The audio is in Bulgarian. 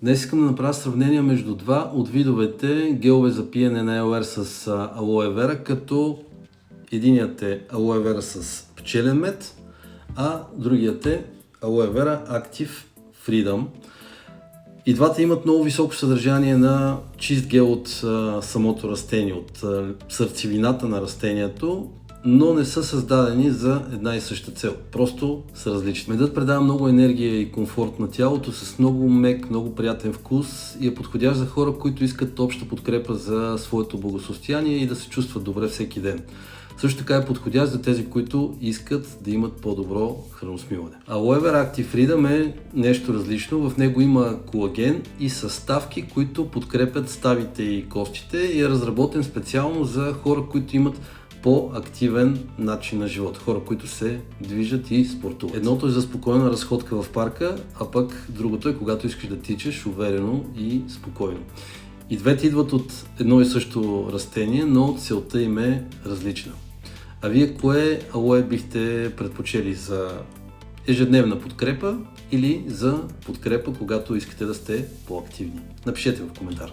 Днес искам да направя сравнение между два от видовете гелове за пиене на Елоер с алоe вера, като единият е алоe вера с пчелен мед, а другият е алоe вера Active Freedom. И двата имат много високо съдържание на чист гел от самото растение, от сърцевината на растението, но не са създадени за една и съща цел. Просто са различни. Медът предава много енергия и комфорт на тялото с много мек, много приятен вкус и е подходящ за хора, които искат обща подкрепа за своето благосъстояние и да се чувстват добре всеки ден. Също така е подходящ за тези, които искат да имат по-добро храносмилане. Алоe вера Active Freedom е нещо различно. В него има колаген и съставки, които подкрепят ставите и костите и е разработен специално за хора, които имат по-активен начин на живот. Хора, които се движат и спортуват. Едното е за спокойна разходка в парка, а пък другото е когато искаш да тичаш уверено и спокойно. И двете идват от едно и също растение, но целта им е различна. А вие кое алоe бихте предпочели, за ежедневна подкрепа или за подкрепа, когато искате да сте по-активни? Напишете в коментар.